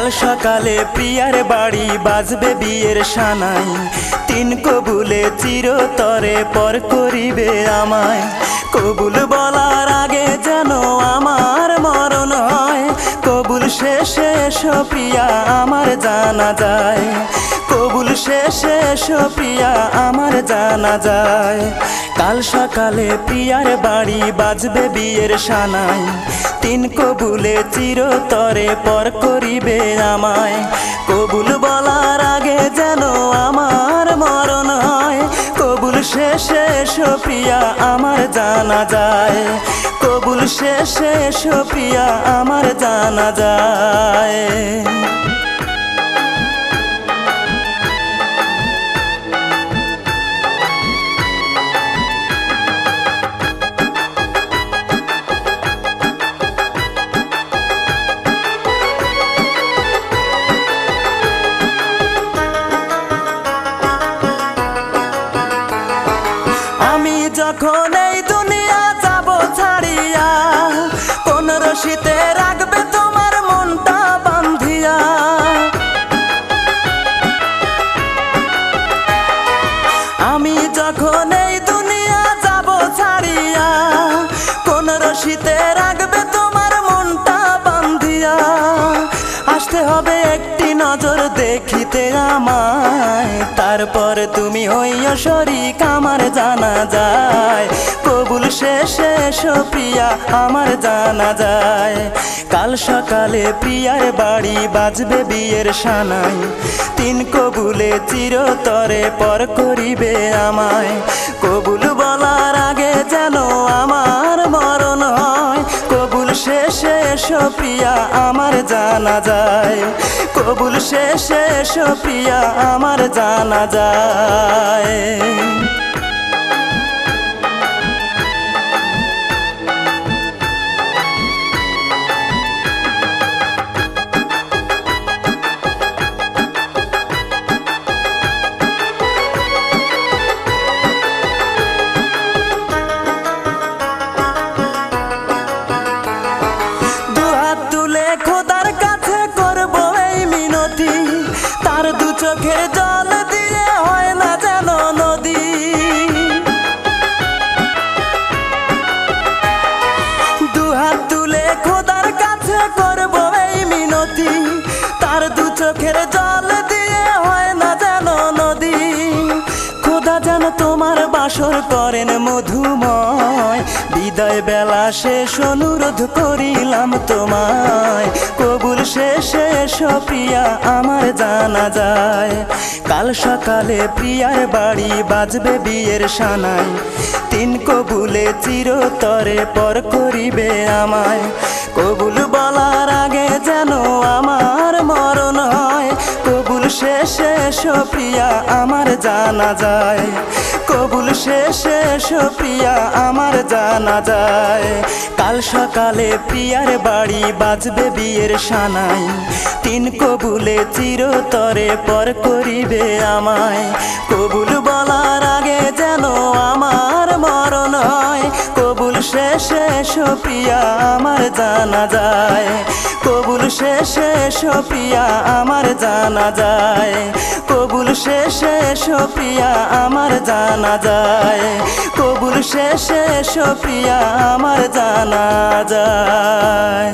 কাল সকালে প্রিয়ার বাড়ি বাজবে বিয়ের সানাই, তিন কবুলে চিরতরে পর করিবে আমায়। কবুল বলার আগে যেন আমার মরণ হয়, কবুল শেষে এসো প্রিয়া আমার জানা যায়, কবুল শেষে এসো প্রিয়া আমার জানা যায়। কাল সকালে প্রিয়ার বাড়ি বাজবে বিয়ের সানাই, তিন কবুলে চিরতরে পর করিবে আমায়। কবুল বলার আগে যেন আমার মরণ হয়, কবুল শেষে এসো প্রিয়া আমার জানা যায়, কবুল শেষে এসো প্রিয়া আমার জানা যায়। যখন এই দুনিয়া যাব ছাড়িয়া, কোন রশিতে রাখবে তোমার মনটা বান্ধিয়া। আমি যখন এই দুনিয়া যাব ছাড়িয়া, কোন রশিতে রাখবে তোমার মনটা বান্ধিয়া। আসতে হবে একটি নজর দেখিতে আমায়, তারপর তুমি হইও শরীক আমার জানা যায়, কবুল শেষে এসো প্রিয়া আমার জানা যায়। কাল সকালে প্রিয়ার বাড়ি বাজবে বিয়ের সানাই, তিন কবুলে চিরতরে পর করিবে আমায়। কবুল বলার আগে যেন আমার মরণ হয়, কবুল শেষে এসো প্রিয়া আমার জানা যায়, কবুল শেষে এসো প্রিয়া আমার জানা যায়। খোদার কাছে করব এই মিনতি, তার দু চোখের জল দিয়ে হয় না যেন নদী। দুহাত তুলে খোদার কাছে করব এই মিনতি, তার দু চোখের জল দিয়ে হয় না যেন নদী। খোদা যেন তোমার বাসর করেন মধুময়, বিদায় বেলা শেষ অনুরোধ করিলাম তোমায়, কবুল শেষে এসো প্রিয়া আমার জানা যায়। কাল সকালে প্রিয়ার বাড়ি বাজবে বিয়ের সানাই, তিন কবুলে চিরতরে পর করিবে আমায়। কবুল বলার আগে যেন আমার মরণ হয়, কবুল শেষে এসো প্রিয়া আমার জানা যায়, কবুল শেষে এসো প্রিয়া আমার জানা যায়। কাল সকালে প্রিয়ার বাড়ি বাজবে বিয়ের সানাই, তিন কবুলে চিরতরে পর করিবে আমায়। কবুল বলার আগে যেন আমার মরণ হয়, কবুল শেষে এসো প্রিয়া আমার জানা যায়, কবুল শেষে এসো প্রিয়া আমার জানা যায়, কবুল শেষে এসো প্রিয়া আমার জানা যায়, কবুল শেষে এসো প্রিয়া আমার জানা যায়।